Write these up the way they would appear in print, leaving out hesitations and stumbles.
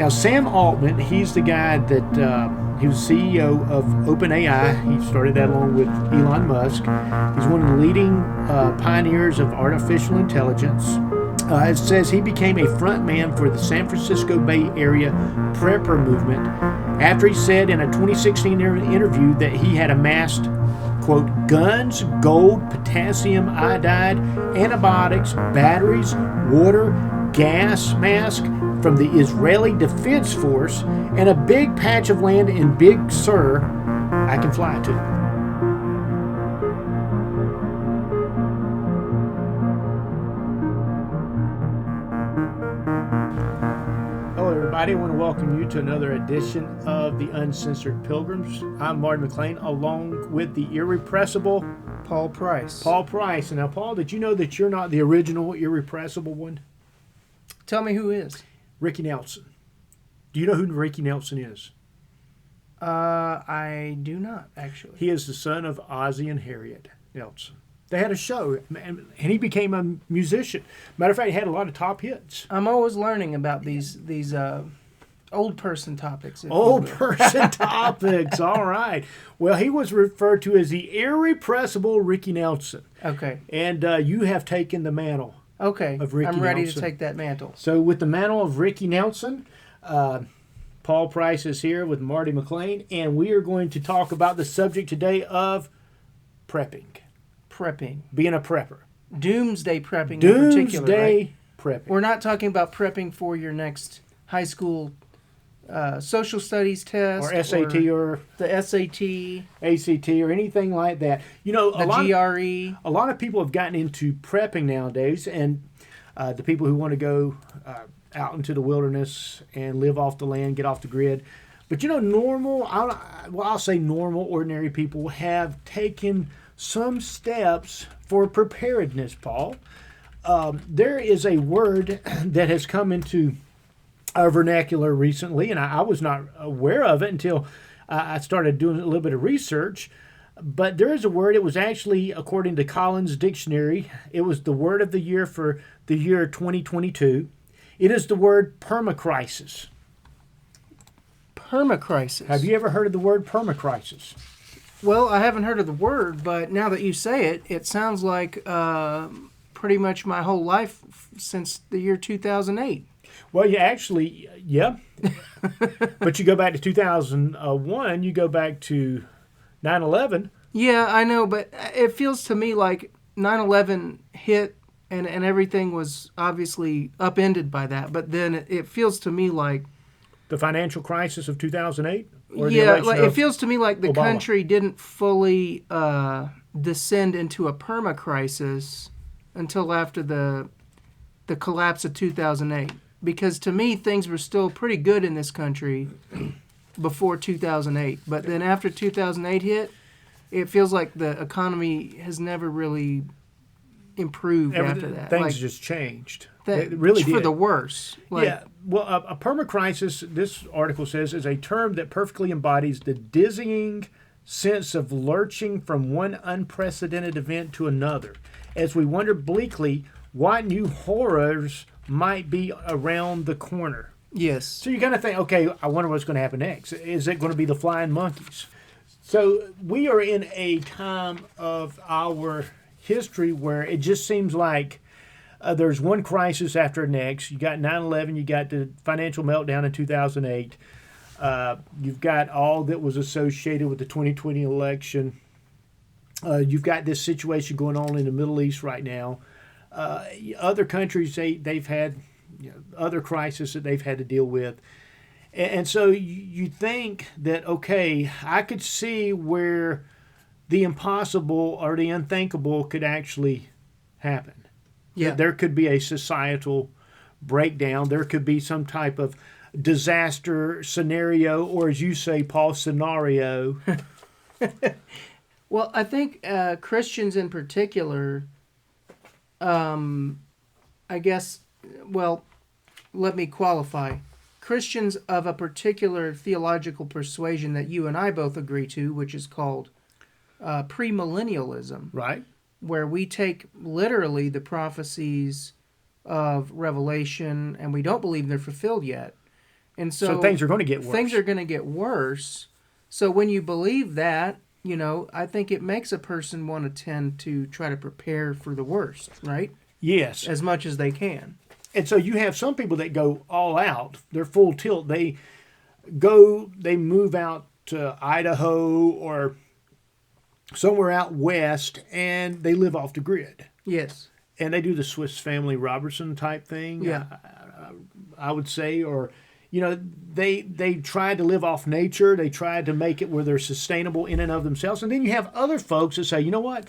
Now, Sam Altman, he's the guy that he was CEO of OpenAI. He started that along with Elon Musk. He's one of the leading pioneers of artificial intelligence. It says he became a front man for the San Francisco Bay Area prepper movement after he said in a 2016 interview that he had amassed, quote, guns, gold, potassium iodide, antibiotics, batteries, water, gas mask from the Israeli Defense Force, and a big patch of land in Big Sur I can fly to. Hello everybody, I want to welcome you to another edition of the Uncensored Pilgrims. I'm Marty McLain, along with the irrepressible Paul Price. Paul Price. And now, Paul, did you know that you're not the original irrepressible one? Tell me who is. Ricky Nelson. Do you know who Ricky Nelson is? I do not, actually. He is the son of Ozzie and Harriet Nelson. They had a show, and he became a musician. Matter of fact, he had a lot of top hits. I'm always learning about these old person topics. Old person topics, all right. Well, he was referred to as the irrepressible Ricky Nelson. Okay. And you have taken the mantle. Okay, of Ricky I'm ready Nelson. to take that mantle. So with the mantle of Ricky Nelson, Paul Price is here with Marty McLain, and we are going to talk about the subject today of prepping. Prepping. Being a prepper. Doomsday prepping in particular, Doomsday prepping. We're not talking about prepping for your next high school social studies test. Or SAT or the SAT. ACT or anything like that. You know, the GRE. A lot of people have gotten into prepping nowadays, and the people who want to go out into the wilderness and live off the land, get off the grid. But you know, I'll say normal, ordinary people have taken some steps for preparedness, Paul. There is a word that has come into our vernacular recently, and I was not aware of it until I started doing a little bit of research. But there is a word, it was actually, according to Collins Dictionary, it was the word of the year for the year 2022. It is the word permacrisis. Permacrisis. Have you ever heard of the word permacrisis? Well, I haven't heard of the word, but now that you say it, it sounds like pretty much my whole life since the year 2008. Well, yeah. But you go back to 2001, you go back to 9/11. Yeah, I know, but it feels to me like 9/11 hit and everything was obviously upended by that. But then it feels to me like... The financial crisis of 2008? It feels to me like the Obama. country didn't fully descend into a perma-crisis until after the collapse of 2008. Because to me, things were still pretty good in this country before 2008. But then after 2008 hit, it feels like the economy has never really improved after that. Things just changed. It really for did. the worse. Yeah. Well, a permacrisis, this article says, is a term that perfectly embodies the dizzying sense of lurching from one unprecedented event to another, as we wonder bleakly what new horrors might be around the corner. Yes. So you kind of think, okay, I wonder what's going to happen next. Is it going to be the flying monkeys? So we are in a time of our history where it just seems like there's one crisis after the next. You got 9/11, you got the financial meltdown in 2008. You've got all that was associated with the 2020 election. You've got this situation going on in the Middle East right now. Other countries, they've had other crises that they've had to deal with. And so you think that, okay, I could see where the impossible or the unthinkable could actually happen. Yeah. There could be a societal breakdown. There could be some type of disaster scenario, or as you say, Paul, scenario. Well, I think Christians in particular, I guess, well, let me qualify. Christians of a particular theological persuasion that you and I both agree to, which is called premillennialism. Right. Where we take literally the prophecies of Revelation and we don't believe they're fulfilled yet. And so things are going to get worse. Things are going to get worse. So when you believe that, I think it makes a person want to tend to try to prepare for the worst, right? Yes. As much as they can. And so you have some people that go all out. They're full tilt. They move out to Idaho or somewhere out west, and they live off the grid. Yes. And they do the Swiss Family Robertson type thing. Yeah. I would say, or they try to live off nature. They try to make it where they're sustainable in and of themselves. And then you have other folks that say, you know what?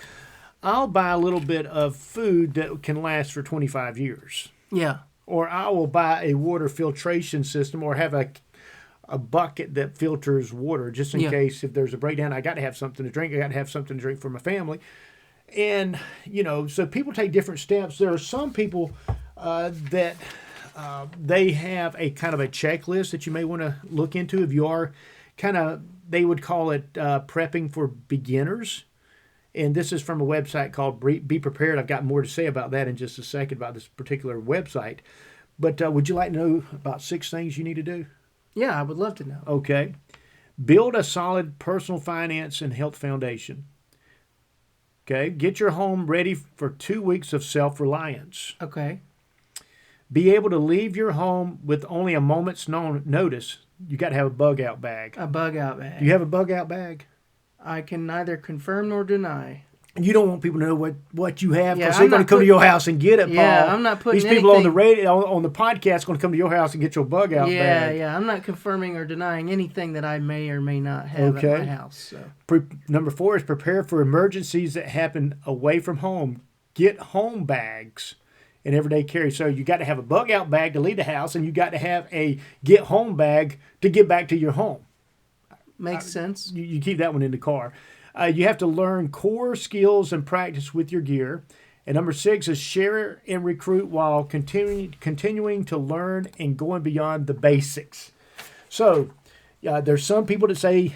I'll buy a little bit of food that can last for 25 years. Yeah. Or I will buy a water filtration system or have a bucket that filters water just in case if there's a breakdown. I got to have something to drink. I got to have something to drink for my family. And, so people take different steps. There are some people that they have a kind of a checklist that you may want to look into if you are they would call it prepping for beginners. And this is from a website called Be Prepared. I've got more to say about that in just a second about this particular website. But would you like to know about 6 things you need to do? Yeah, I would love to know. Okay. Build a solid personal finance and health foundation. Okay. Get your home ready for 2 weeks of self-reliance. Okay. Be able to leave your home with only a moment's notice. You got to have a bug-out bag. A bug-out bag. Do you have a bug-out bag? I can neither confirm nor deny. You don't want people to know what you have because Yeah, they're going to come to your house and get it, Paul. Yeah, I'm not putting These people on the radio, on the podcast, going to come to your house and get your bug-out bag. Yeah, I'm not confirming or denying anything that I may or may not have at my house. So. Number 4 is prepare for emergencies that happen away from home. Get home bags and everyday carry. So you got to have a bug-out bag to leave the house, and you got to have a get home bag to get back to your home. Makes sense. You keep that one in the car. You have to learn core skills and practice with your gear. And number 6 is share and recruit while continuing to learn and going beyond the basics. So there's some people that say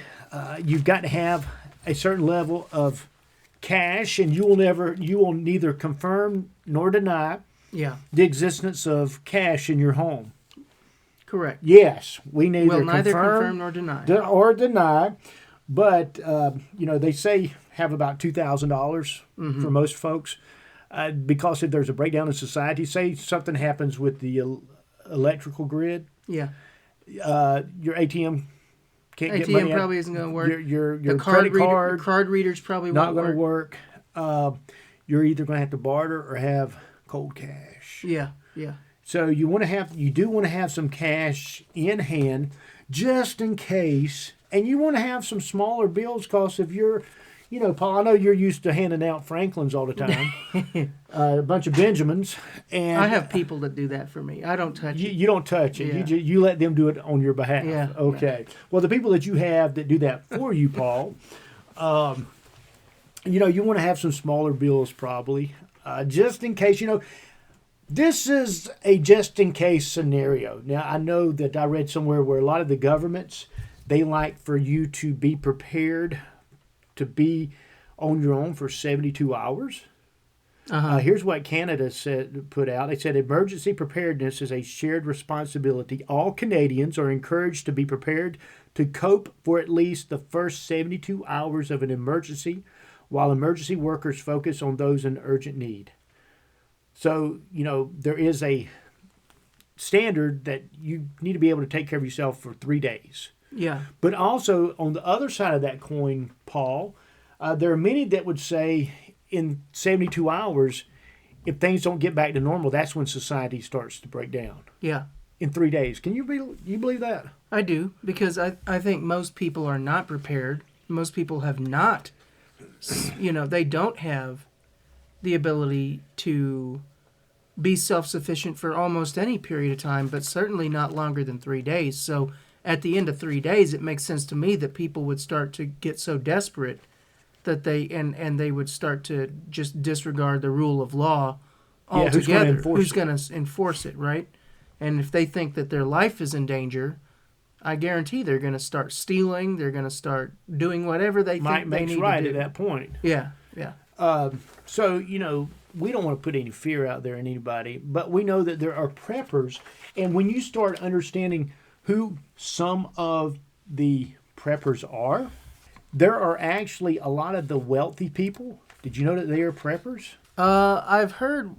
you've got to have a certain level of cash, and you will neither confirm nor deny the existence of cash in your home. Correct. Yes, we neither confirm nor deny. But, they say have about $2,000 for most folks because if there's a breakdown in society, say something happens with the electrical grid. Yeah. Your ATM can't get money. ATM probably isn't going to work. Your credit card. Card readers probably not going to work. You're either going to have to barter or have cold cash. Yeah. So you do want to have some cash in hand just in case. And you want to have some smaller bills because if you're, Paul, I know you're used to handing out Franklins all the time, a bunch of Benjamins. And I have people that do that for me. I don't touch it. You don't touch it. Yeah. You let them do it on your behalf. Yeah. Okay. Yeah. Well, the people that you have that do that for you, Paul, you want to have some smaller bills probably, just in case, This is a just-in-case scenario. Now, I know that I read somewhere where a lot of the governments, they like for you to be prepared to be on your own for 72 hours. Here's what Canada put out. They said emergency preparedness is a shared responsibility. All Canadians are encouraged to be prepared to cope for at least the first 72 hours of an emergency, while emergency workers focus on those in urgent need. So, there is a standard that you need to be able to take care of yourself for 3 days. Yeah. But also, on the other side of that coin, Paul, there are many that would say in 72 hours, if things don't get back to normal, that's when society starts to break down. Yeah. In 3 days. Can you believe that? I do, because I think most people are not prepared. Most people have not, they don't have the ability to be self-sufficient for almost any period of time, but certainly not longer than 3 days. So at the end of 3 days, it makes sense to me that people would start to get so desperate that they would start to just disregard the rule of law altogether. Who's going to enforce it, right? And if they think that their life is in danger, I guarantee they're going to start stealing. They're going to start doing whatever they think they need to do. Right at that point. Yeah. So, we don't want to put any fear out there in anybody, but we know that there are preppers. And when you start understanding who some of the preppers are? There are actually a lot of the wealthy people. Did you know that they are preppers? I've heard,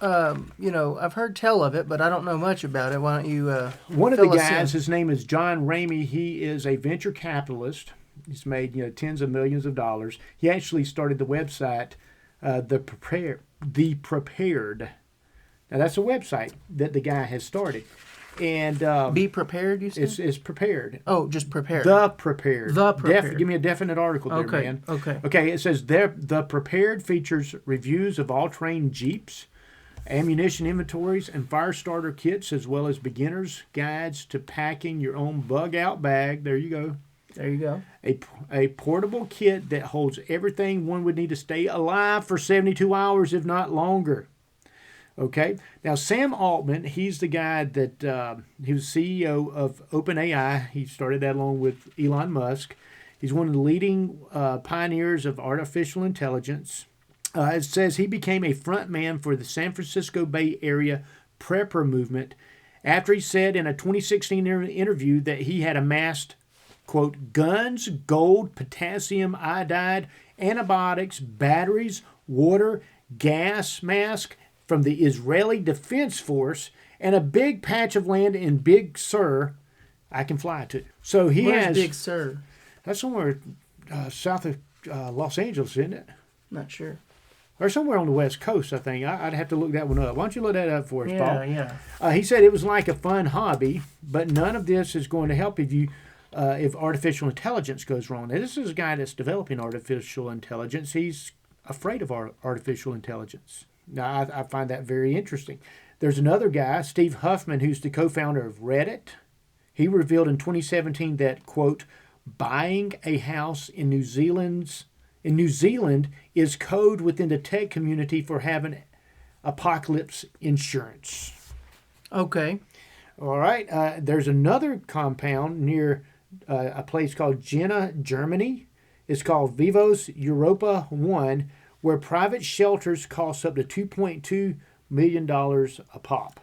I've heard tell of it, but I don't know much about it. Why don't you One of the fill us guys, in? his name is John Ramey. He is a venture capitalist. He's made tens of millions of dollars. He actually started the website, The Prepared. Now that's a website that the guy has started, and Be prepared, you said? it's prepared. Oh, just prepared. The Prepared. The Prepared. Give me a definite article there, Okay, man. okay. Okay, it says there, The Prepared features reviews of all-terrain Jeeps, ammunition inventories, and fire starter kits, as well as beginner's guides to packing your own bug-out bag. There you go. There you go. A portable kit that holds everything one would need to stay alive for 72 hours, if not longer. Okay. Now, Sam Altman, he's the guy that he was CEO of OpenAI. He started that along with Elon Musk. He's one of the leading pioneers of artificial intelligence. It says he became a front man for the San Francisco Bay Area prepper movement after he said in a 2016 interview that he had amassed, quote, guns, gold, potassium iodide, antibiotics, batteries, water, gas mask from the Israeli Defense Force, and a big patch of land in Big Sur I can fly to. So he Where's has... Big Sur? That's somewhere south of Los Angeles, isn't it? Not sure. Or somewhere on the West Coast, I think. I'd have to look that one up. Why don't you look that up for us, Paul? Yeah. He said it was like a fun hobby, but none of this is going to help if artificial intelligence goes wrong. Now, this is a guy that's developing artificial intelligence. He's afraid of artificial intelligence. Now, I find that very interesting. There's another guy, Steve Huffman, who's the co-founder of Reddit. He revealed in 2017 that, quote, buying a house in New Zealand is code within the tech community for having apocalypse insurance. Okay. All right. There's another compound near a place called Jena, Germany. It's called Vivos Europa 1, where private shelters cost up to $2.2 million a pop.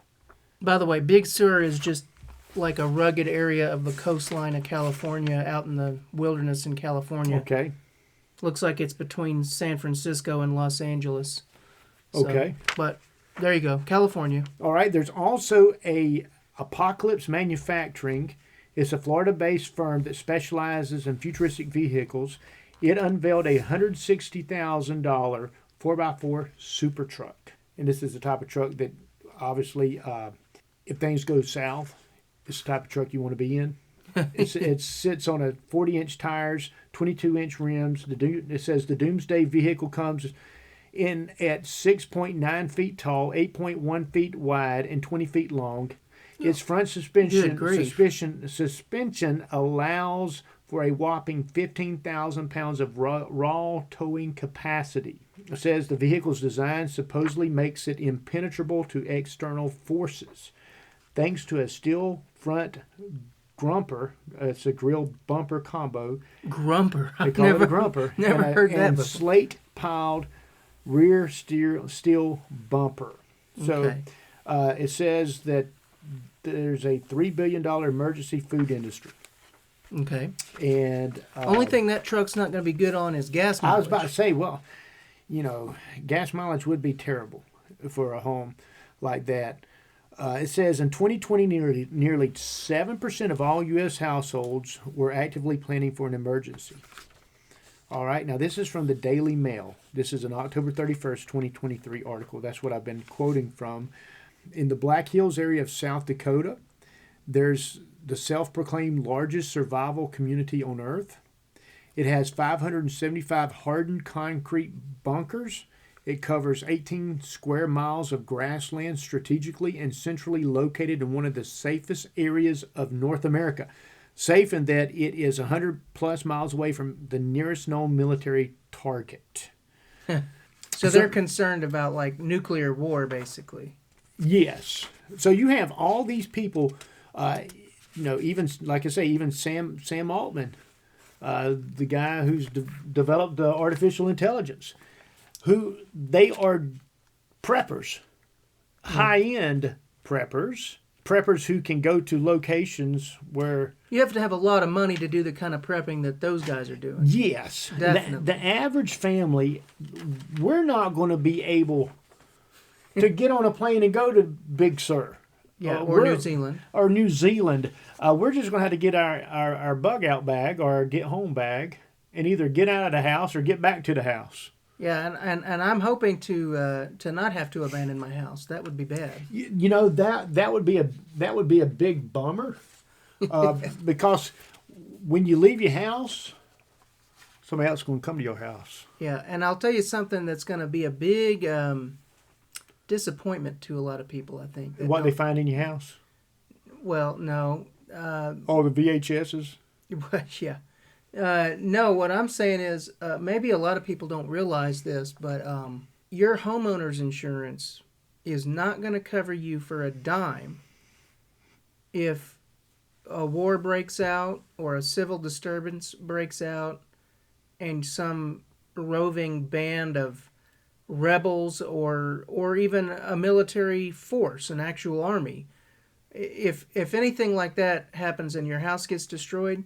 By the way, Big Sur is just like a rugged area of the coastline of California, out in the wilderness in California. Okay. Looks like it's between San Francisco and Los Angeles. So, Okay. But there you go, California. All right. There's also a Apocalypse Manufacturing. It's a Florida-based firm that specializes in futuristic vehicles. It unveiled a $160,000 4x4 super truck. And this is the type of truck that obviously, if things go south, it's the type of truck you want to be in. It sits on a 40-inch tires, 22-inch rims. It says the Doomsday vehicle comes in at 6.9 feet tall, 8.1 feet wide, and 20 feet long. Its front suspension allows for a whopping 15,000 pounds of raw towing capacity. It says the vehicle's design supposedly makes it impenetrable to external forces. Thanks to a steel front grumper, it's a grill bumper combo. Grumper. They call it a grumper. Never heard that and before. slate-piled rear steel bumper. So it says that there's a $3 billion emergency food industry. Okay. And only thing that truck's not going to be good on is gas mileage. I was about to say, well, gas mileage would be terrible for a home like that. It says in 2020, nearly 7% of all U.S. households were actively planning for an emergency. All right, now this is from the Daily Mail. This is an October 31st, 2023 article. That's what I've been quoting from. In the Black Hills area of South Dakota, there's the self-proclaimed largest survival community on Earth. It has 575 hardened concrete bunkers. It covers 18 square miles of grassland strategically and centrally located in one of the safest areas of North America. Safe in that it is 100 plus miles away from the nearest known military target. So they're concerned about like nuclear war, basically. Yes. So you have all these people, even, like I say, even Sam Altman, the guy who's developed artificial intelligence, who they are preppers, high-end preppers, preppers who can go to locations where... You have to have a lot of money to do the kind of prepping that those guys are doing. Yes. Definitely. The average family, we're not going to be able to get on a plane and go to Big Sur. Yeah, or New Zealand. Or New Zealand. We're just going to have to get our bug out bag or our get home bag and either get out of the house or get back to the house. Yeah, and I'm hoping to not have to abandon my house. That would be bad. You know, that would be a big bummer because when you leave your house, somebody else is going to come to your house. Yeah, and I'll tell you something that's going to be a big disappointment to a lot of people, I think. What they find in your house? Well, no. All the VHSs? Yeah. No, what I'm saying is maybe a lot of people don't realize this, but your homeowner's insurance is not going to cover you for a dime if a war breaks out or a civil disturbance breaks out and some roving band of rebels or even a military force, an actual army. If anything like that happens and your house gets destroyed,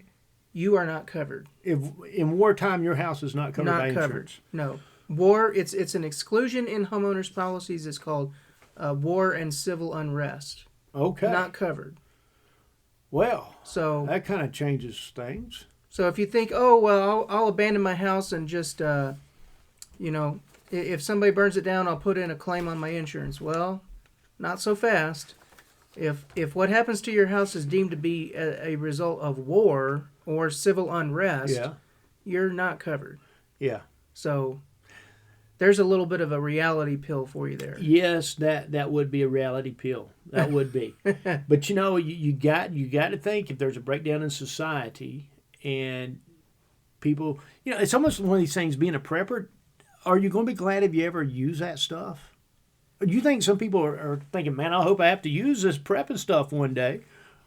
you are not covered. If in wartime your house is not covered by insurance. No. War, it's an exclusion in homeowners policies. It's called war and civil unrest. Okay. Not covered. Well, so that kind of changes things. So if you think, oh, well, I'll abandon my house and just, if somebody burns it down, I'll put in a claim on my insurance. Well, not so fast. If what happens to your house is deemed to be a result of war or civil unrest, you're not covered. Yeah. So there's a little bit of a reality pill for you there. Yes, that would be a reality pill. That would be. But you got to think if there's a breakdown in society and people, it's almost one of these things. Being a prepper, are you going to be glad if you ever use that stuff? Do you think some people are thinking, man, I hope I have to use this prepping stuff one day?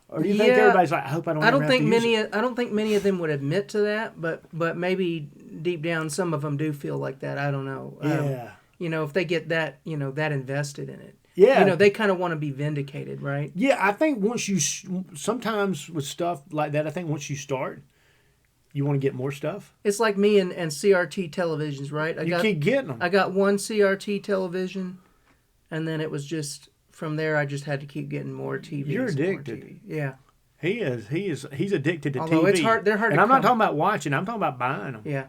Or do you think everybody's like, I hope I don't ever have to use it? I don't think many of them would admit to that, but maybe deep down some of them do feel like that. I don't know. Yeah. If they get that, that invested in it. Yeah. They kind of want to be vindicated, right? Yeah, I think sometimes with stuff like that, I think once you start, you want to get more stuff. It's like me and CRT televisions, right? You keep getting them. I got one CRT television, and then it was just from there. I just had to keep getting more TVs. You're addicted. Yeah. He is. He's addicted to Although TV. it's hard. They're hard. And to I'm not talking about watching. I'm talking about buying them. Yeah.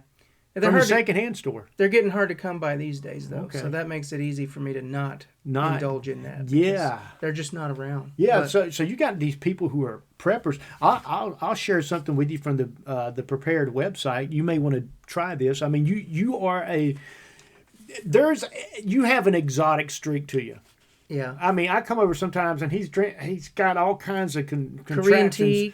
From a secondhand store. They're getting hard to come by these days, though. Okay. So that makes it easy for me to not indulge in that. Yeah. They're just not around. Yeah. So you got these people who are preppers. I'll share something with you from the Prepared website. You may want to try this. I mean, you have an exotic streak to you. Yeah. I mean, I come over sometimes and he's got all kinds of Korean tea.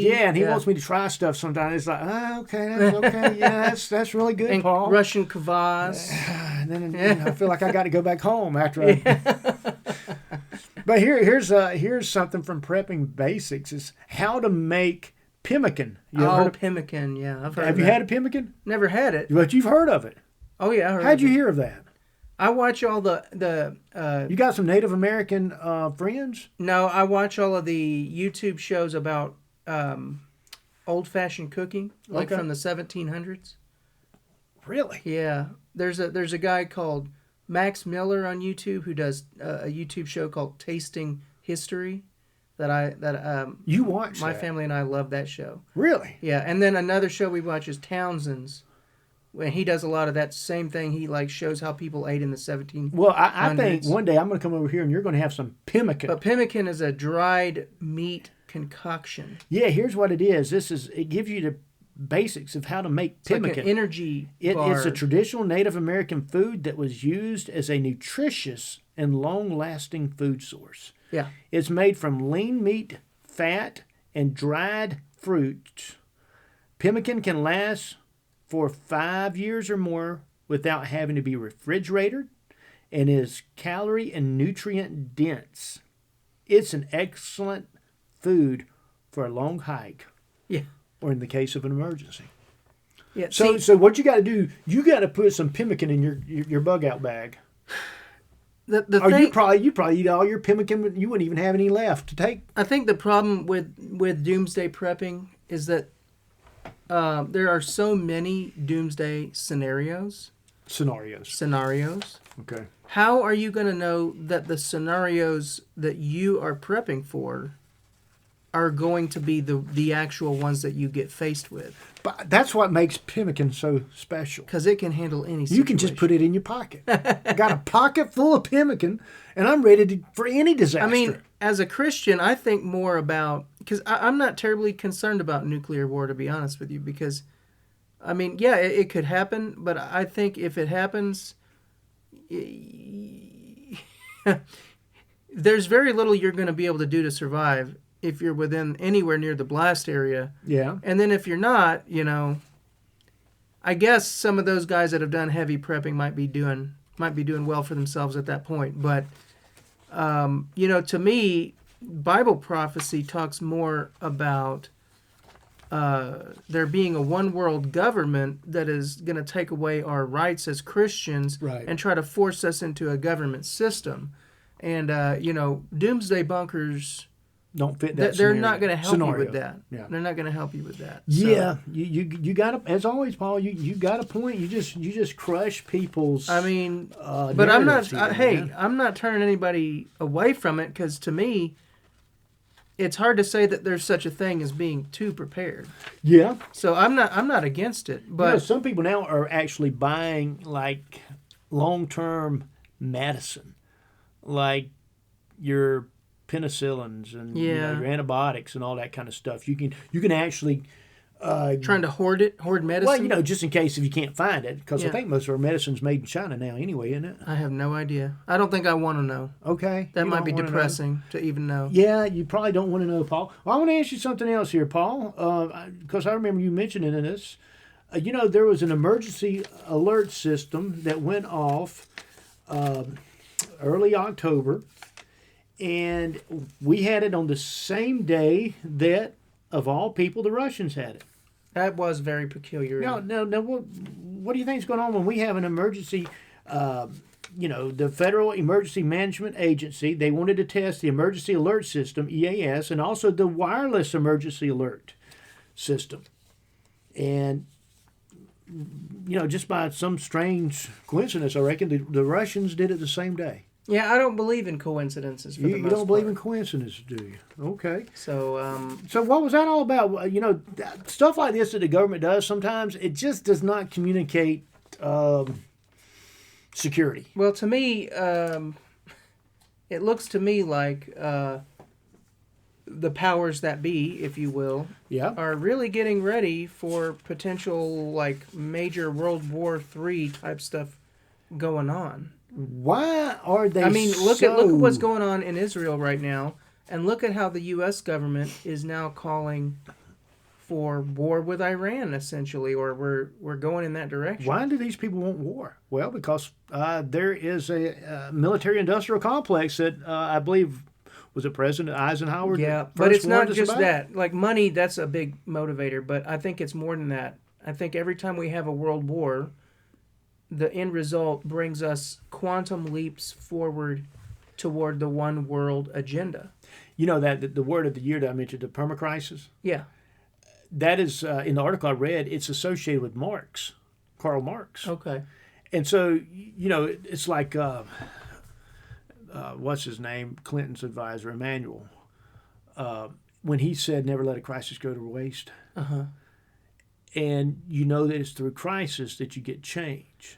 Yeah, and he wants me to try stuff sometimes. It's like, okay, that's okay. Yeah, that's really good, and Paul. Russian kvass. And then I feel like I got to go back home after I... But here's something from Prepping Basics. Is how to make pemmican. Pemmican, yeah. I've heard of that. Have you had a pemmican? Never had it. But you've heard of it. Oh, yeah, I heard How'd you hear of that? I watch all the You got some Native American friends? No, I watch all of the YouTube shows about old-fashioned cooking, like from the 1700s. Really? Yeah. There's a guy called Max Miller on YouTube who does a YouTube show called Tasting History. You watch my that? family and I love that show. Really? Yeah, and then another show we watch is Townsend's. When he does a lot of that same thing, he shows how people ate in the 1700s. Well, I think one day I'm going to come over here and you're going to have some pemmican. But pemmican is a dried meat concoction. Yeah, here's what it is. It gives you the basics of how to make pemmican. It's like an energy bar. It's a traditional Native American food that was used as a nutritious and long-lasting food source. Yeah. It's made from lean meat, fat, and dried fruit. Pemmican can last for 5 years or more without having to be refrigerated and is calorie and nutrient dense. It's an excellent food for a long hike. Yeah. Or in the case of an emergency. Yeah. So what you got to do, you got to put some pemmican in your bug out bag. The Or thing, you probably eat all your pemmican. You wouldn't even have any left to take. I think the problem with doomsday prepping is that there are so many doomsday scenarios. Scenarios. Okay. How are you going to know that the scenarios that you are prepping for are going to be the actual ones that you get faced with? But that's what makes pemmican so special. Because it can handle any situation. You can just put it in your pocket. I got a pocket full of pemmican, and I'm ready for any disaster. I mean, as a Christian, I think more about... Because I'm not terribly concerned about nuclear war, to be honest with you. Because, I mean, yeah, it could happen. But I think if it happens... there's very little you're going to be able to do to survive if you're within anywhere near the blast area. Yeah. And then if you're not, I guess some of those guys that have done heavy prepping might be doing well for themselves at that point. But, to me, Bible prophecy talks more about there being a one world government that is going to take away our rights as Christians and try to force us into a government system. And, doomsday bunkers don't fit that. They're not going to help you with that. Yeah. They're not going to help you with that. Yeah, you got to, as always, Paul. You got a point. You just crush people's. I mean, but I'm not. Here, I'm not turning anybody away from it because to me, it's hard to say that there's such a thing as being too prepared. Yeah. So I'm not against it, but some people now are actually buying like long-term medicine, like your penicillins and your antibiotics and all that kind of stuff. You can actually trying to hoard medicine. Well, just in case if you can't find it, because I think most of our medicine's made in China now anyway, isn't it? I have no idea. I don't think I want to know. Okay. That might be depressing to even know. Yeah, you probably don't want to know, Paul. Well, I want to ask you something else here, Paul, because I remember you mentioning this. There was an emergency alert system that went off early October, and we had it on the same day that, of all people, the Russians had it. That was very peculiar. Now, what do you think is going on when we have an emergency? The Federal Emergency Management Agency, they wanted to test the Emergency Alert System, EAS, and also the Wireless Emergency Alert System. And, just by some strange coincidence, I reckon the Russians did it the same day. Yeah, I don't believe in coincidences. For the most You don't part. believe in coincidences, do you? Okay. So, so what was that all about? Stuff like this that the government does sometimes, it just does not communicate security. Well, to me, it looks to me like the powers that be, if you will, are really getting ready for potential like major World War III type stuff going on. Why are they? I mean, look at what's going on in Israel right now, and look at how the U.S. government is now calling for war with Iran, essentially, or we're going in that direction. Why do these people want war? Well, because there is a military-industrial complex that I believe was it President Eisenhower. Yeah, but it's not just that. Like money, that's a big motivator, but I think it's more than that. I think every time we have a world war, the end result brings us quantum leaps forward toward the one world agenda. That the word of the year that I mentioned, the permacrisis? Yeah. That is, in the article I read, it's associated with Marx, Karl Marx. Okay. And so, it's like, what's his name? Clinton's advisor, Emmanuel, when he said, never let a crisis go to waste. Uh-huh. And that it's through crisis that you get change.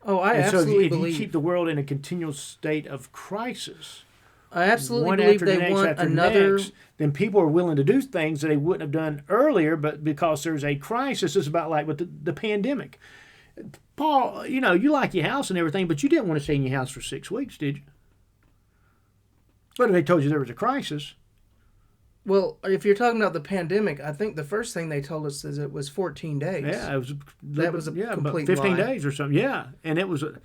Oh, I absolutely believe. So if you keep the world in a continual state of crisis, I absolutely believe they want another. Then people are willing to do things that they wouldn't have done earlier, but because there's a crisis, it's about like with the pandemic. Paul, you like your house and everything, but you didn't want to stay in your house for 6 weeks, did you? But if they told you there was a crisis. Well, if you're talking about the pandemic, I think the first thing they told us is it was 14 days. Yeah, it was. That was a complete 15 lie. days or something. Yeah, and it was, it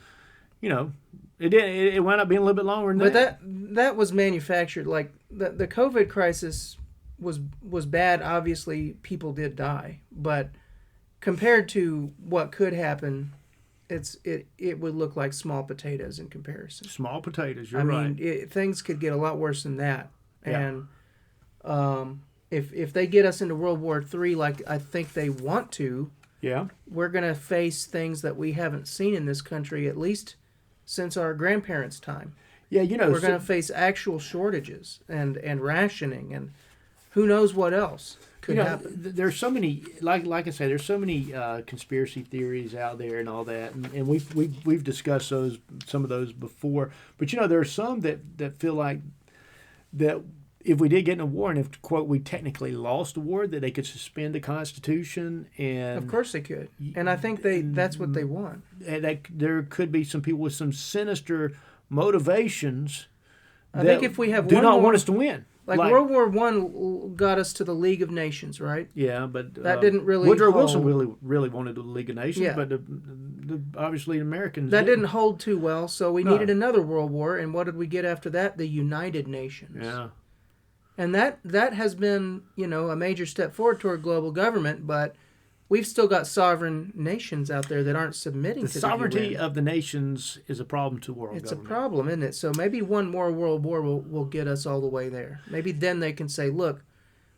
wound up being a little bit longer than that. But that was manufactured. Like the COVID crisis was bad. Obviously, people did die, but compared to what could happen it would look like small potatoes in comparison. Small potatoes, you're I right. mean, things could get a lot worse than that. Yeah. And if they get us into World War III, like I think they want to, Yeah. we're going to face things that we haven't seen in this country at least since our grandparents' time. Yeah, you know. We're going to face actual shortages and rationing and who knows what else could happen. There's so many, like I say, there's so many conspiracy theories out there and all that, and we've discussed some of those before. But there are some that feel like that if we did get in a war, and if quote we technically lost the war, that they could suspend the Constitution, and Of course they could, and I think that's what they want. And that there could be some people with some sinister motivations. I think if we have do one not more, want us to win. Like World War I got us to the League of Nations, right? Yeah, but that didn't really. Woodrow hold. Wilson really wanted the League of Nations, Yeah. but obviously Americans didn't hold too well. So we No. needed another World War, and what did we get after that? The United Nations. Yeah, and that has been a major step forward toward global government, but we've still got sovereign nations out there that aren't submitting the to sovereignty the UN. of the nations is a problem to world It's government. a problem, isn't it? So maybe one more World War will get us all the way there. Maybe then they can say, look,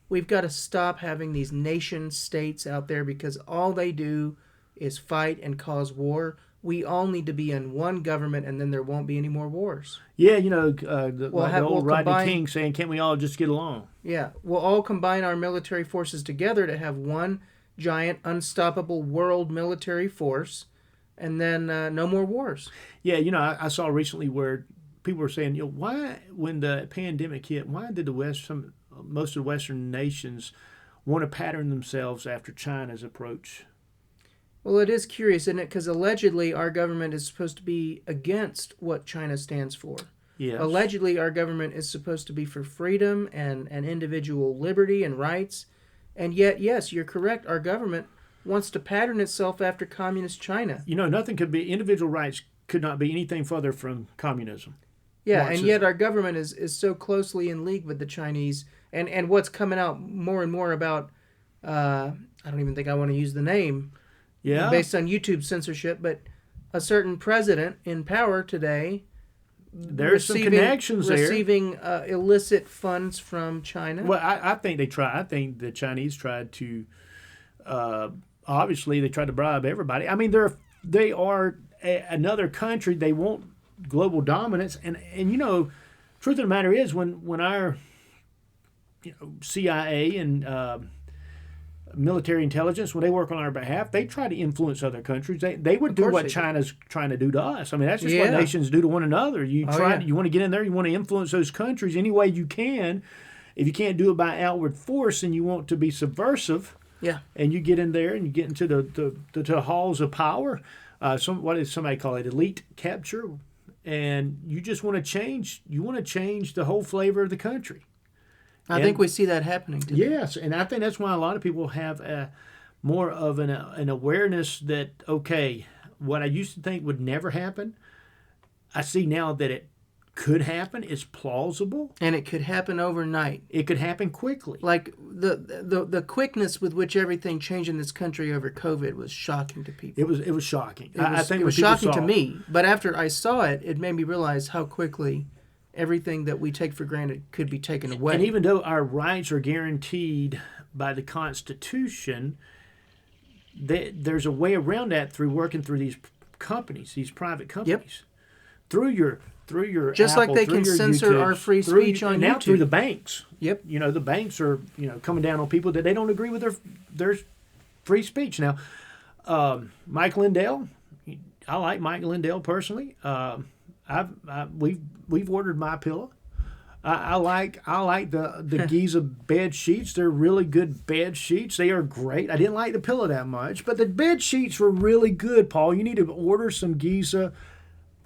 we've got to stop having these nation states out there because all they do is fight and cause war. We all need to be in one government, and then there won't be any more wars. Yeah, the old Rodney combine- King saying, "Can't we all just get along?" Yeah, we'll all combine our military forces together to have one giant, unstoppable world military force, and then no more wars. Yeah, I saw recently where people were saying, why, when the pandemic hit, why did most of the Western nations want to pattern themselves after China's approach? Well, it is curious, isn't it? Because allegedly our government is supposed to be against what China stands for. Yes. Allegedly our government is supposed to be for freedom and individual liberty and rights. And yet, yes, you're correct, our government wants to pattern itself after communist China. Nothing could be, individual rights could not be anything further from communism. Yeah, Marxism. and yet our government is so closely in league with the Chinese. And what's coming out more and more about, I don't even think I want to use the name, Yeah. based on YouTube censorship, but a certain president in power today There's some connections there. receiving illicit funds from China. Well, I think they try. I think the Chinese tried to. Obviously, they tried to bribe everybody. I mean, they are another country. They want global dominance, and truth of the matter is, when our CIA and military intelligence, when they work on our behalf, they try to influence other countries. They would do what China's trying to do to us. I mean, that's just what nations do to one another. You want to get in there, you want to influence those countries any way you can. If you can't do it by outward force and you want to be subversive, and you get in there and you get into the halls of power, what does somebody call it? Elite capture, and you just want to change. You want to change the whole flavor of the country. I think we see that happening today. Yes, and I think that's why a lot of people have more of an awareness that, okay, what I used to think would never happen, I see now that it could happen. It's plausible. And it could happen overnight. It could happen quickly. Like the quickness with which everything changed in this country over COVID was shocking to people. It was shocking. I think it was shocking to me. But after I saw it, it made me realize how quickly everything that we take for granted could be taken away. And even though our rights are guaranteed by the Constitution, there's a way around that through working through these companies, these private companies. Through your just Apple, like they through can your censor YouTube, our free speech on now YouTube. through the banks. Yep. The banks are coming down on people that they don't agree with their free speech. Now, Mike Lindell, I like Mike Lindell personally. We've ordered my pillow. I like the Giza bed sheets. They're really good bed sheets. They are great. I didn't like the pillow that much, but the bed sheets were really good, Paul. You need to order some Giza.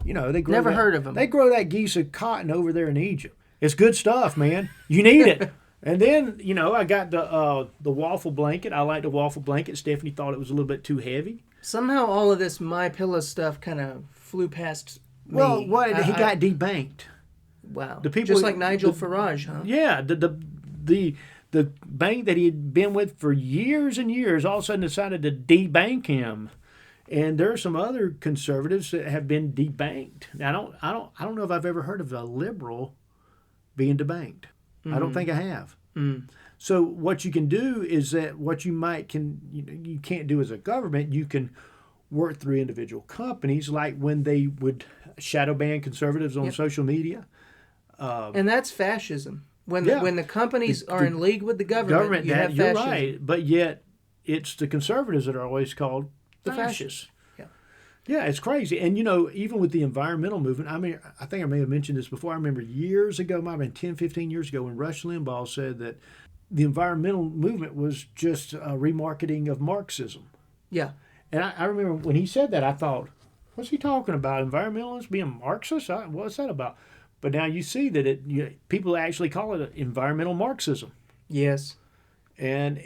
They grow Never heard of them. They grow that Giza cotton over there in Egypt. It's good stuff, man. You need it. And then I got the waffle blanket. I like the waffle blanket. Stephanie thought it was a little bit too heavy. Somehow all of this My Pillow stuff kind of flew past me. Well, he got debanked. Wow. The people, just like Nigel Farage, huh? Yeah, the bank that he had been with for years and years all of a sudden decided to debank him. And there are some other conservatives that have been debanked. Now, I don't know if I've ever heard of a liberal being debanked. I don't think I have. So what you can do is that what you can't do as a government, you can work through individual companies, like when they would shadow ban conservatives on social media. And that's fascism. When the companies are in league with the government, you have you're fascism. right, but yet it's the conservatives that are always called fascists. Yeah, it's crazy. And, even with the environmental movement, I mean, I think I may have mentioned this before. I remember years ago, might have been 10, 15 years ago, when Rush Limbaugh said that the environmental movement was just a remarketing of Marxism. Yeah. And I remember when he said that, I thought, what's he talking about? Environmentalists being Marxists? What's that about? But now you see that people actually call it environmental Marxism. Yes. And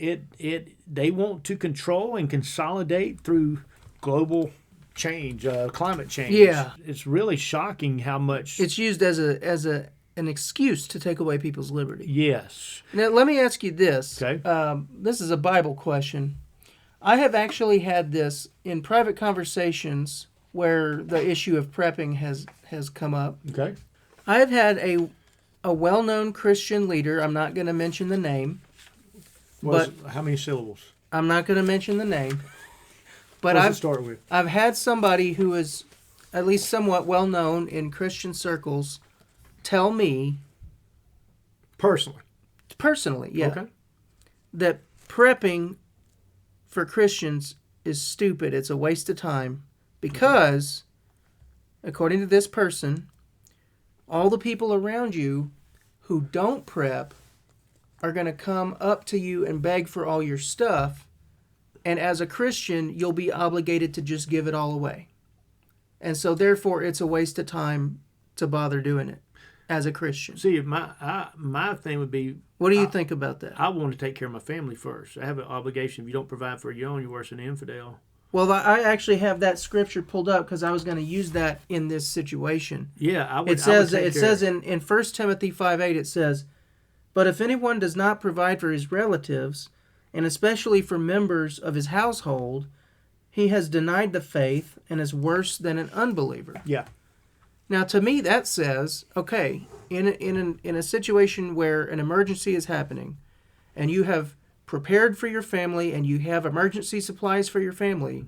they want to control and consolidate through global change, climate change. Yeah. It's really shocking how much it's used as an excuse to take away people's liberty. Yes. Now, let me ask you this. Okay. This is a Bible question. I have actually had this in private conversations where the issue of prepping has come up. Okay. I have had a well-known Christian leader. I'm not going to mention the name. How many syllables? I'm not going to mention the name. But What does it start with? I've had somebody who is at least somewhat well known in Christian circles tell me personally, yeah, Okay. that prepping for Christians is stupid. It's a waste of time because, according to this person, all the people around you who don't prep are going to come up to you and beg for all your stuff. And as a Christian, you'll be obligated to just give it all away. And so, therefore, it's a waste of time to bother doing it as a Christian. See, my thing would be... What do you think about that? I want to take care of my family first. I have an obligation. If you don't provide for your own, you're worse than an infidel. Well, I actually have that scripture pulled up because I was going to use that in this situation. Yeah, I would. It says in 1 Timothy 5:8, it says, "But if anyone does not provide for his relatives, and especially for members of his household, he has denied the faith and is worse than an unbeliever." Yeah. Now, to me, that says, okay, in a situation where an emergency is happening, and you have prepared for your family, and you have emergency supplies for your family,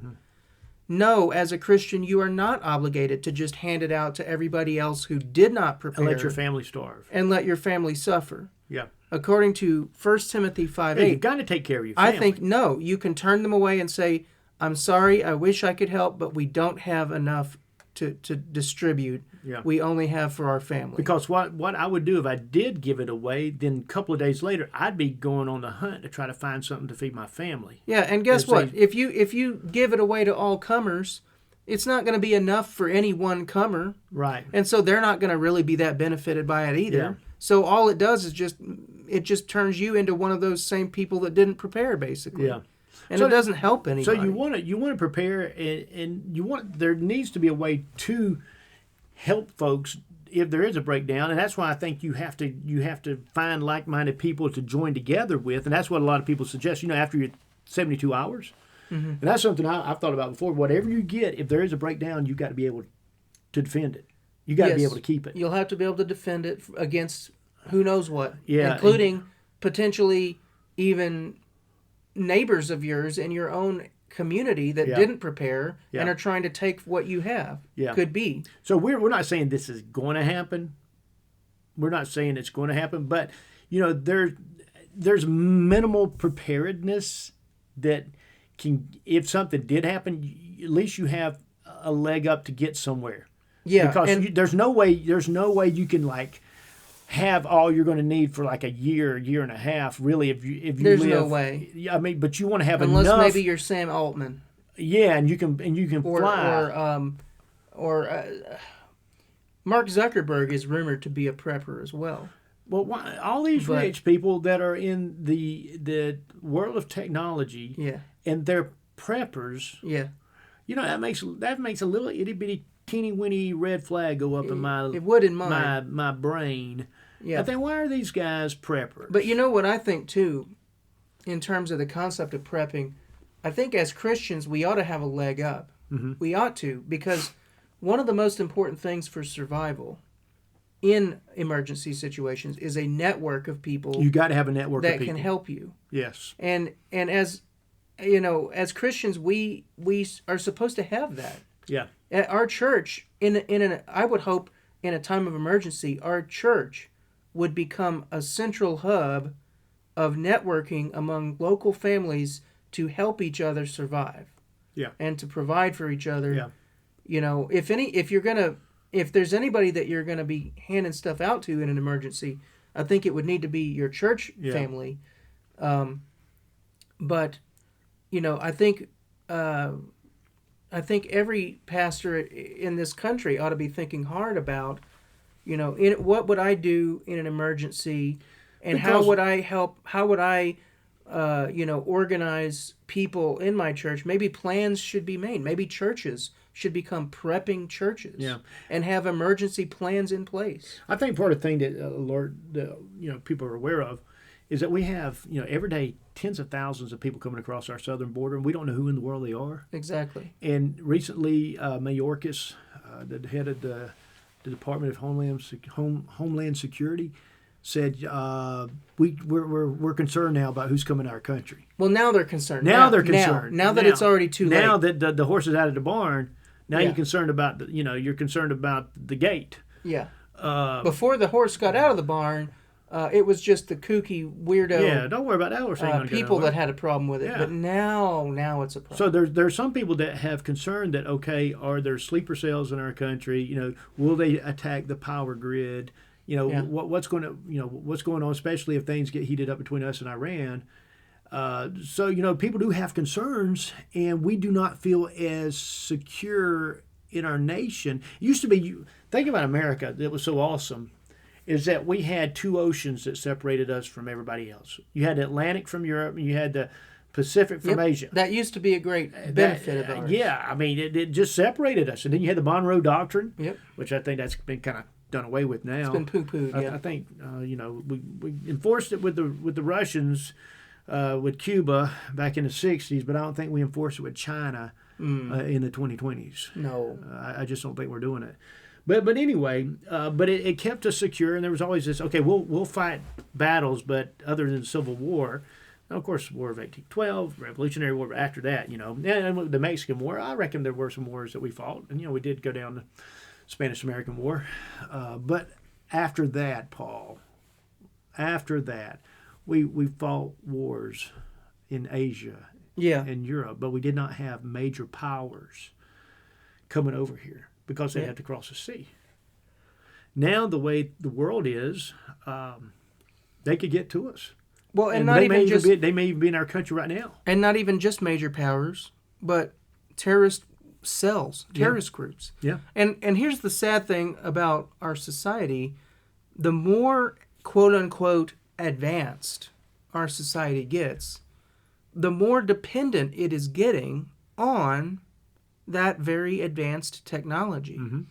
no, as a Christian, you are not obligated to just hand it out to everybody else who did not prepare. And let your family starve. And let your family suffer. Yeah. According to 1 Timothy 5:8, Hey, you've got to take care of your family. I think, no, you can turn them away and say, I'm sorry, I wish I could help, but we don't have enough to distribute. Yeah. We only have for our family. Because what I would do if I did give it away, then a couple of days later, I'd be going on the hunt to try to find something to feed my family. Yeah, and guess what? If you give it away to all comers, it's not going to be enough for any one comer. Right. And so they're not going to really be that benefited by it either. Yeah. So all it does is just turns you into one of those same people that didn't prepare, basically. Yeah. And So it doesn't help anybody. So you want to prepare, and there needs to be a way to help folks if there is a breakdown, and that's why I think you have to find like-minded people to join together with, and that's what a lot of people suggest. After your 72 hours, and that's something I've thought about before. Whatever you get, if there is a breakdown, you got to be able to defend it. You got to be able to keep it. You'll have to be able to defend it against who knows what, yeah, including potentially even neighbors of yours in your own community that didn't prepare and are trying to take what you have. Yeah. Could be. So we're not saying this is going to happen. We're not saying it's going to happen, but there's minimal preparedness that can, if something did happen, at least you have a leg up to get somewhere. Yeah, because there's no way you can have all you're going to need for a year and a half. Really, if you there's live, no way. Yeah, I mean, but you want to have unless enough. Maybe you're Sam Altman. Yeah, and you can fly. Or Mark Zuckerberg is rumored to be a prepper as well. Well, all these rich people that are in the world of technology, and they're preppers. Yeah, that makes a little itty bitty teeny weeny red flag go up in my my brain. Yeah, I think, why are these guys preppers? But you know what I think too, in terms of the concept of prepping, I think as Christians we ought to have a leg up We ought to, because one of the most important things for survival in emergency situations is a network of people. You got to have a network of that people can help you. Yes. And as you know, as Christians, we are supposed to have that. Yeah. At our church, I would hope in a time of emergency, our church would become a central hub of networking among local families to help each other survive. Yeah. And to provide for each other. Yeah. You know, if there's anybody that you're gonna be handing stuff out to in an emergency, I think it would need to be your church family. But you know, I think every pastor in this country ought to be thinking hard about, you know, what would I do in an emergency, and how would I help? How would I, organize people in my church? Maybe plans should be made. Maybe churches should become prepping churches, and have emergency plans in place. I think part of the thing that people are aware of is that we have, every day tens of thousands of people coming across our southern border, and we don't know who in the world they are. Exactly. And recently, Mayorkas, the head of the Department of Homeland Security, said we're concerned now about who's coming to our country. Well, now they're concerned. Now they're concerned. Now that it's already too late. Now that the horse is out of the barn, now you're concerned about you're concerned about the gate. Yeah. Before the horse got out of the barn, it was just the kooky weirdo. Yeah, don't worry about that horse. People that had a problem with it, but now it's a problem. So there's some people that have concern that are there sleeper cells in our country? Will they attack the power grid? What's going on, especially if things get heated up between us and Iran. So people do have concerns, and we do not feel as secure in our nation. It used to be. Think about America. That was so awesome. Is that we had two oceans that separated us from everybody else. You had the Atlantic from Europe, and you had the Pacific from Asia. That used to be a great benefit of ours. Yeah, I mean, it just separated us. And then you had the Monroe Doctrine, which I think that's been kind of done away with now. It's been poo-pooed, I think, we enforced it with the Russians, with Cuba back in the 60s, but I don't think we enforced it with China in the 2020s. No. I just don't think we're doing it. But anyway, it kept us secure, and there was always this, okay, we'll fight battles, but other than the Civil War, and of course, War of 1812, Revolutionary War after that, and the Mexican War, I reckon there were some wars that we fought, and, we did go down the Spanish-American War. But after that, Paul, we fought wars in Asia and Europe, but we did not have major powers coming over here, because they had to cross the sea. Now, the way the world is, they could get to us. Well, and they may even be in our country right now. And not even just major powers, but terrorist cells, terrorist groups. Yeah. And here's the sad thing about our society: the more quote unquote advanced our society gets, the more dependent it is getting on that very advanced technology. Mm-hmm.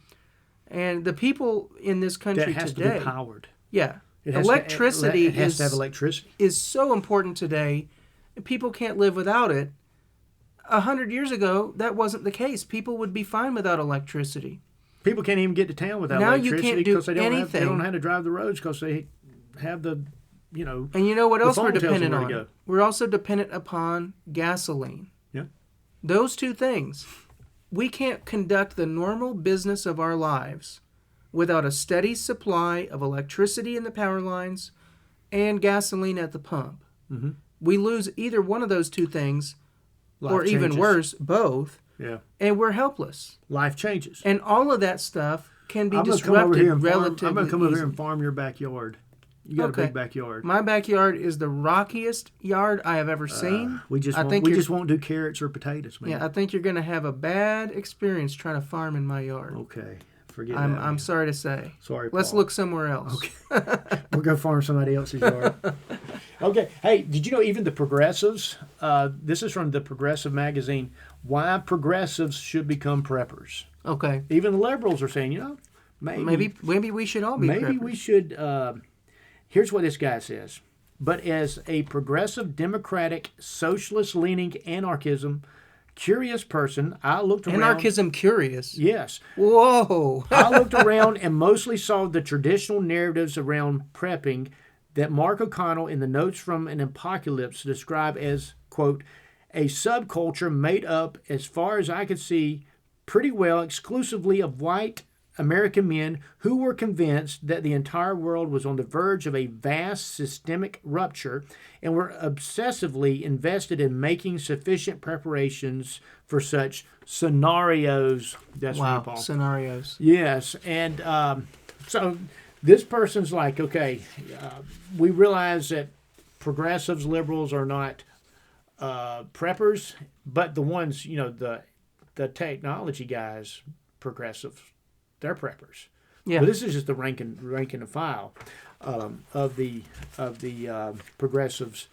And the people in this country that has today, to be powered. Yeah. It has to have electricity. Is so important today. People can't live without it. 100 years ago, that wasn't the case. People would be fine without electricity. People can't even get to town without electricity. Now you can't do anything. They don't know how to drive the roads because they have the, And you know what else we're dependent on? We're also dependent upon gasoline. Yeah. Those two things. We can't conduct the normal business of our lives without a steady supply of electricity in the power lines and gasoline at the pump. Mm-hmm. We lose either one of those two things, or even worse, both, and we're helpless. Life changes. And all of that stuff can be disrupted relatively I'm going to come over easily. here and farm your backyard. You got a big backyard. My backyard is the rockiest yard I have ever seen. We just won't do carrots or potatoes, man. Yeah, I think you're going to have a bad experience trying to farm in my yard. Okay, forget that. I'm sorry to say. Sorry, Paul. Let's look somewhere else. Okay, we'll go farm somebody else's yard. Okay, hey, did you know even the progressives? This is from the Progressive magazine. Why progressives should become preppers. Okay. Even the liberals are saying, maybe we should all be preppers. Maybe we should. Here's what this guy says. But as a progressive, democratic, socialist-leaning anarchism curious person, I looked around. Anarchism curious. Yes. Whoa. I looked around and mostly saw the traditional narratives around prepping that Mark O'Connell in the Notes from an Apocalypse describe as, quote, a subculture made up, as far as I could see, pretty well exclusively of white American men who were convinced that the entire world was on the verge of a vast systemic rupture and were obsessively invested in making sufficient preparations for such scenarios. That's wow, right, Paul. Scenarios. Yes, and so this person's like, okay, we realize that progressives, liberals are not preppers, but the ones, the technology guys, progressives, they're preppers. Yeah. But this is just the rank and file of the progressives.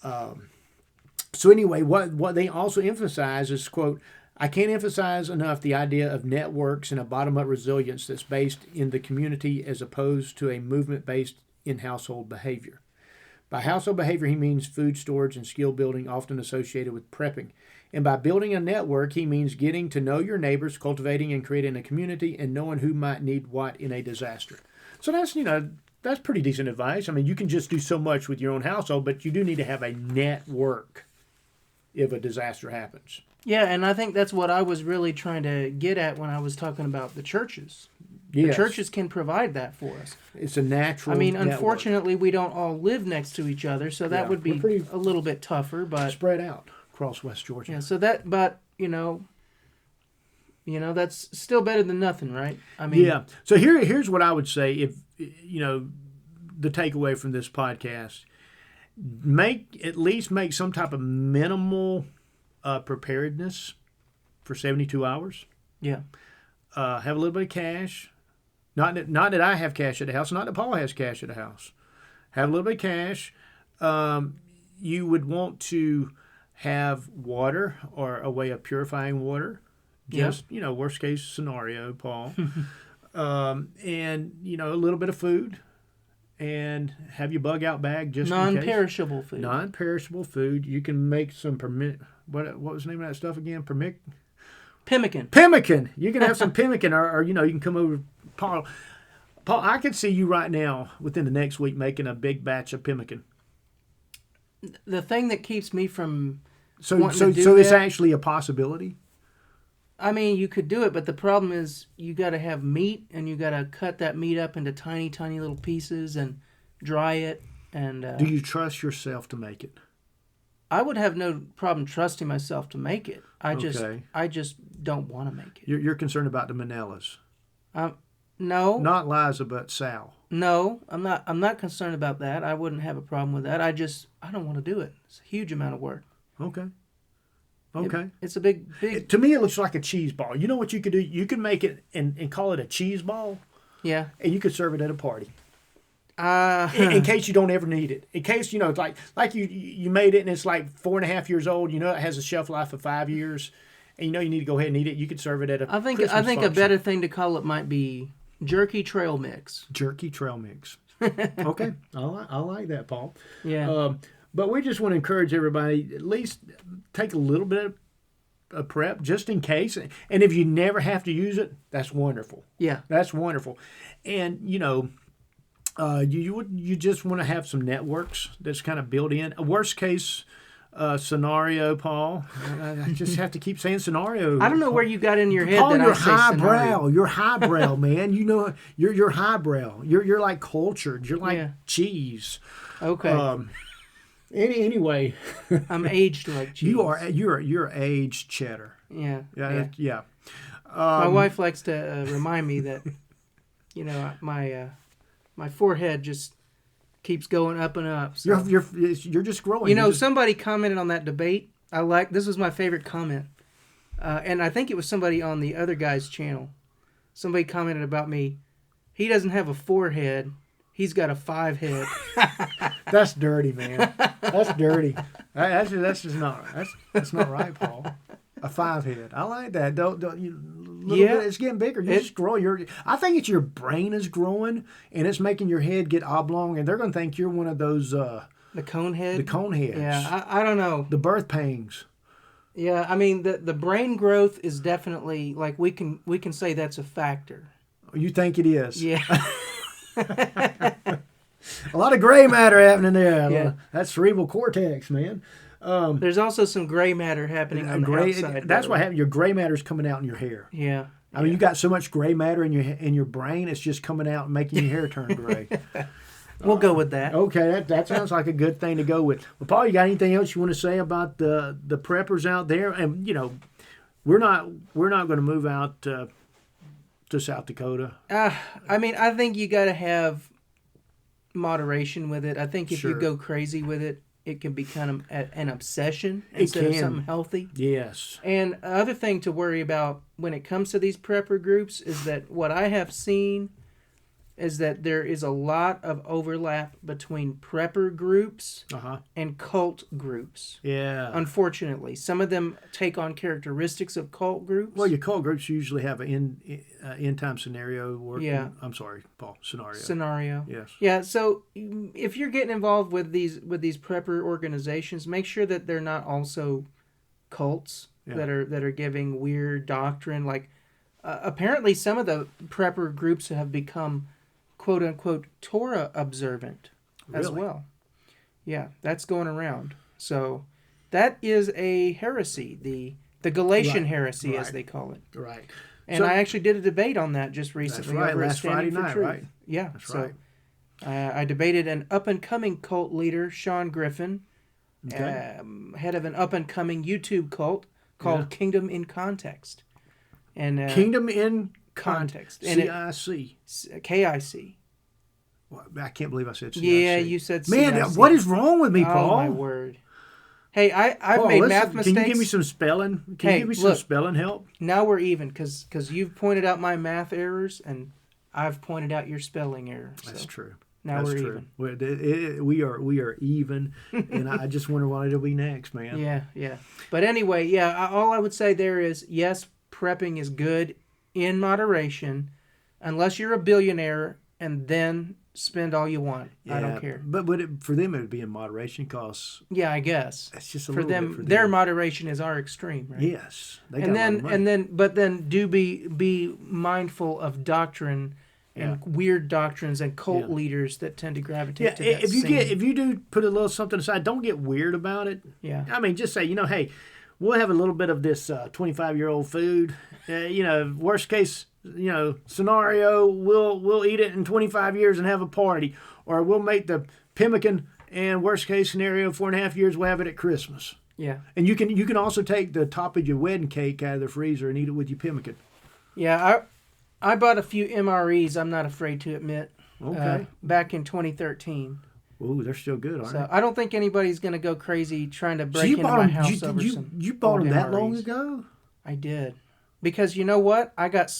So anyway, what they also emphasize is, quote, I can't emphasize enough the idea of networks and a bottom-up resilience that's based in the community as opposed to a movement based in household behavior. By household behavior, he means food storage and skill building often associated with prepping. And by building a network, he means getting to know your neighbors, cultivating and creating a community, and knowing who might need what in a disaster. So that's pretty decent advice. I mean, you can just do so much with your own household, but you do need to have a network if a disaster happens. Yeah, and I think that's what I was really trying to get at when I was talking about the churches. Yes. The churches can provide that for us. It's a natural network. Unfortunately, we don't all live next to each other, so that would be a little bit tougher. But spread out across West Georgia. Yeah, so that, but that's still better than nothing, right? I mean, yeah. So here's what I would say. If the takeaway from this podcast, at least make some type of minimal preparedness for 72 hours. Yeah. Have a little bit of cash. Not that I have cash at the house. Not that Paul has cash at the house. Have a little bit of cash. You would want to have water or a way of purifying water. Just, worst case scenario, Paul. And, a little bit of food. And have your bug out bag just in case. Non-perishable food. Non-perishable food. You can make some what was the name of that stuff again? Pemmican. Pemmican. You can have some pemmican, or you can come over, Paul. Paul, I could see you right now within the next week making a big batch of pemmican. The thing that keeps me from so it's actually a possibility. I mean, you could do it, but the problem is you got to have meat, and you got to cut that meat up into tiny, tiny little pieces and dry it. And do you trust yourself to make it? I would have no problem trusting myself to make it. I just don't want to make it. You're concerned about the Manellas. No. Not Liza, but Sal. No, I'm not. I'm not concerned about that. I wouldn't have a problem with that. I don't want to do it. It's a huge amount of work. Okay. It's a big. To me, it looks like a cheese ball. You know what you could do? You could make it and call it a cheese ball. Yeah. And you could serve it at a party. In case you don't ever need it. In case, it's like you made it and it's like 4.5 years old. It has a shelf life of 5 years. And you need to go ahead and eat it. You could serve it at a I think function. a better thing to call it might be jerky trail mix. Jerky trail mix. Okay. I like that, Paul. Yeah. But we just want to encourage everybody, at least take a little bit of prep just in case. And if you never have to use it, that's wonderful. Yeah. That's wonderful. And, you just want to have some networks that's kind of built in. A worst case scenario, Paul. I just have to keep saying scenario. I don't know where you got in your head Paul, that you're I say highbrow. You're highbrow, man. You're highbrow. You're like cultured. You're like cheese. Okay. Anyway, I'm aged like cheese. You're aged cheddar. Yeah. Yeah. My wife likes to remind me that, my forehead just keeps going up and up. So. You're just growing. Somebody commented on that debate. This was my favorite comment, and I think it was somebody on the other guy's channel. Somebody commented about me. He doesn't have a forehead. He's got a 5 head. That's dirty, man. That's dirty. That's just not. That's not right, Paul. A 5 head. I like that. Don't you? Bit, it's getting bigger. You just grow. I think it's your brain is growing, and it's making your head get oblong, and they're going to think you're one of those. The cone head. The cone heads. Yeah, I don't know. The birth pangs. Yeah, I mean the brain growth is definitely like we can say that's a factor. You think it is? Yeah. A lot of gray matter happening there. Yeah. That's cerebral cortex, man. There's also some gray matter happening on the outside. That's what happened. Your gray matter's coming out in your hair. Yeah. I mean, you got so much gray matter in your brain, it's just coming out and making your hair turn gray. We'll go with that. Okay, that sounds like a good thing to go with. Well, Paul, you got anything else you want to say about the preppers out there? And we're not going to move out to South Dakota. I mean, I think you got to have moderation with it. I think if you go crazy with it, it can become an obsession instead of something healthy. Yes. And other thing to worry about when it comes to these prepper groups is that what I have seen is that there is a lot of overlap between prepper groups and cult groups. Yeah. Unfortunately, some of them take on characteristics of cult groups. Well, your cult groups usually have an end time scenario working. Yeah. I'm sorry, Paul. Scenario. Yes. Yeah. So if you're getting involved with these prepper organizations, make sure that they're not also cults that are giving weird doctrine. Like apparently, some of the prepper groups have become quote unquote Torah observant as well. Yeah, that's going around. So that is a heresy, the Galatian heresy as they call it. Right. And I actually did a debate on that just recently. That's right, over last Friday night, Truth. right? Yeah. That's right. I debated an up-and-coming cult leader, Sean Griffin, head of an up-and-coming YouTube cult called Kingdom in Context. And Kingdom in Context. CIC. KIC. Well, I can't believe I said CIC. Yeah, you said CIC. Man, what is wrong with me, Paul? Oh, my word. Hey, I've Paul, made math mistakes. Can you give me some spelling? Can you give me some spelling help? Now we're even because you've pointed out my math errors and I've pointed out your spelling errors. So that's true. Now we're even. We are even, and I just wonder what it'll be next, man. Yeah. But anyway, all I would say there is, yes, prepping is good in moderation, unless you're a billionaire and then spend all you want. I don't care. But for them, it would be in moderation because. Yeah, I guess. It's just a for little them, bit for them. Their moderation is our extreme, right? Yes. But then do be mindful of doctrine and weird doctrines and cult leaders that tend to gravitate to that if you do put a little something aside, don't get weird about it. Yeah. I mean, just say, hey, we'll have a little bit of this 25-year-old food. Worst case, scenario, we'll eat it in 25 years and have a party, or we'll make the pemmican. And worst case scenario, 4.5 years, we'll have it at Christmas. Yeah. And you can also take the top of your wedding cake out of the freezer and eat it with your pemmican. Yeah, I bought a few MREs. I'm not afraid to admit. Okay. Back in 2013. Ooh, they're still good, aren't they? I don't think anybody's going to go crazy trying to break into my house over some. You bought them that MREs. long ago? I did, because you know what? I got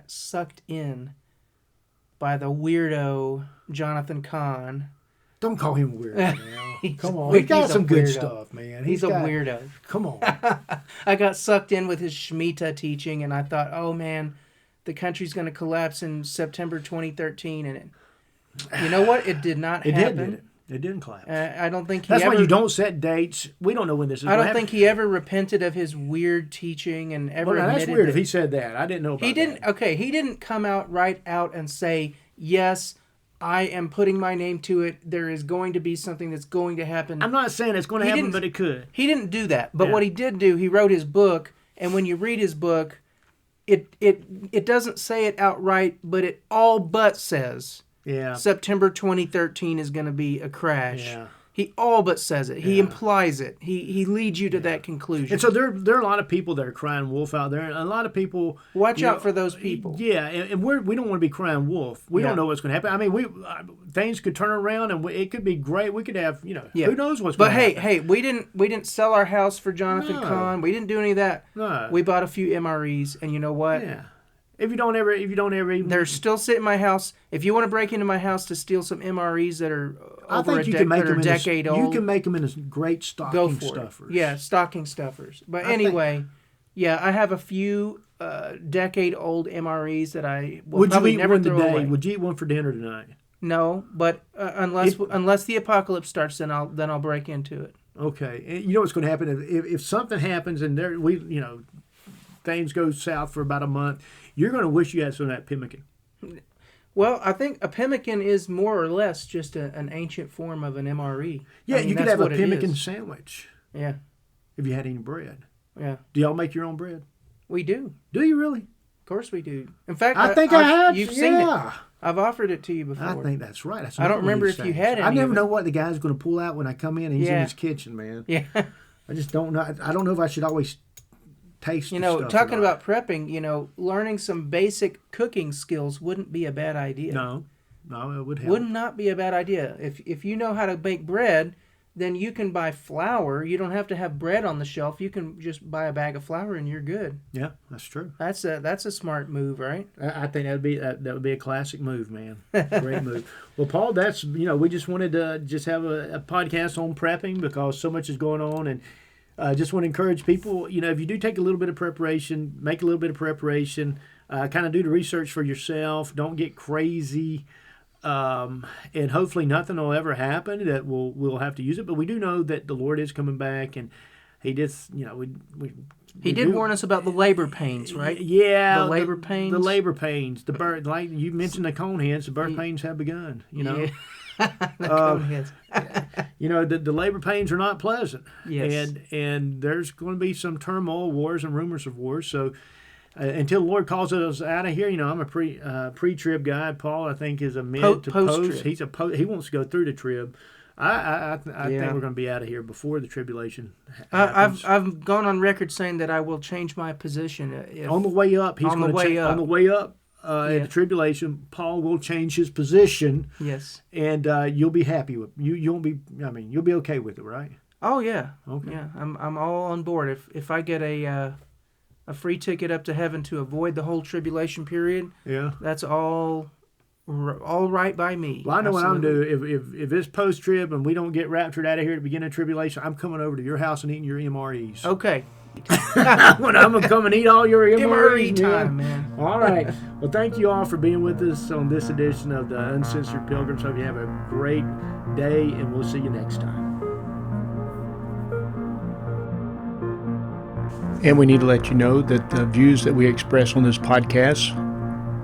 sucked in by the weirdo Jonathan Kahn. Don't call him weird now. Come on, he got some good stuff, man. He's a weirdo. Come on. I got sucked in with his Shemitah teaching, and I thought, oh man, the country's going to collapse in September 2013, and you know what? It did not happen. It didn't collapse. I don't think That's why you don't set dates. We don't know when this is. I don't think he ever repented of his weird teaching and ever. Well, admitted that's weird that if he said that. I didn't know about he didn't. that. Okay, he didn't come out right out and say, yes, I am putting my name to it. There is going to be something that's going to happen. I'm not saying it's going to happen, but it could. He didn't do that. But what he did do, he wrote his book, and when you read his book, it doesn't say it outright, but it all but says September 2013 is going to be a crash. Yeah. He all but says it. He implies it. He leads you to that conclusion. And so there are a lot of people that are crying wolf out there, and a lot of people watch out for those people. Yeah, and we don't want to be crying wolf. We don't know what's going to happen. I mean, things could turn around, and it could be great. We could have who knows what's going to happen. But hey, we didn't sell our house for Jonathan Kahn. We didn't do any of that. No. We bought a few MREs, and you know what? Yeah. If you don't ever even... They're still sitting in my house. If you want to break into my house to steal some MREs that are over a decade old, you can make them into great stocking stuffers. Yeah, stocking stuffers. But anyway, I have a few decade-old MREs that I will probably never throw away. Would you eat one for dinner tonight? No, but unless the apocalypse starts, then I'll break into it. Okay. And you know what's going to happen if something happens and things go south for about a month, you're going to wish you had some of that pemmican. Well, I think a pemmican is more or less just an ancient form of an MRE. Yeah, I mean, you could that's have a what it pemmican is. sandwich Yeah, if you had any bread. yeah. Do y'all make your own bread? We do. Do you really? Of course we do. In fact, I think I have. You've seen it. Yeah. I've offered it to you before. I think that's right. I don't remember if you had any I never of it. know what the guy's going to pull out when I come in and he's in Yeah. his kitchen, man. Yeah. I just don't know. I don't know if I should always taste You the know, stuff or talking not. about prepping, learning some basic cooking skills wouldn't be a bad idea. No, it would help. Would not be a bad idea. If you know how to bake bread, then you can buy flour. You don't have to have bread on the shelf. You can just buy a bag of flour and you're good. Yeah, that's true. That's a smart move, right? I think that would be a classic move, man. Great move. Well, Paul, that's we just wanted to just have a podcast on prepping because so much is going on, and just want to encourage people. If you do take a little bit of preparation, make a little bit of preparation. Kind of do the research for yourself. Don't get crazy. And hopefully nothing will ever happen that we'll have to use it. But we do know that the Lord is coming back, and He just He did warn us about the labor pains, right? Yeah, The labor pains. The labor pains. The birth, like you mentioned, the cone heads. The birth pains have begun. Yeah. The cone heads. The labor pains are not pleasant. Yes. And there's going to be some turmoil, wars, and rumors of wars. So. Until the Lord calls us out of here, I'm a pre-trib guy. Paul, I think, is a mid to post. He's he wants to go through the trib. I think we're going to be out of here before the tribulation happens. I've gone on record saying that I will change my position on the way up. He's on going the to way up. On the way up in the tribulation. Paul will change his position. Yes, and you'll be happy with you'll be. I mean, you'll be okay with it, right? Oh yeah. Okay. Yeah, I'm all on board. If I get a free ticket up to heaven to avoid the whole tribulation period, yeah, that's all right by me. Well, I know Absolutely. what I'm doing. If it's post-trib and we don't get raptured out of here at the beginning of tribulation, I'm coming over to your house and eating your MREs. Okay. When I'm going to come and eat all your MRE time, man. All right. Well, thank you all for being with us on this edition of the Uncensored Pilgrims. Hope you have a great day, and we'll see you next time. And we need to let you know that the views that we express on this podcast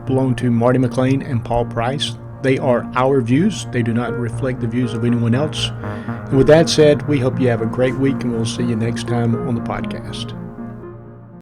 belong to Marty McLain and Paul Price. They are our views. They do not reflect the views of anyone else. And with that said, we hope you have a great week, and we'll see you next time on the podcast.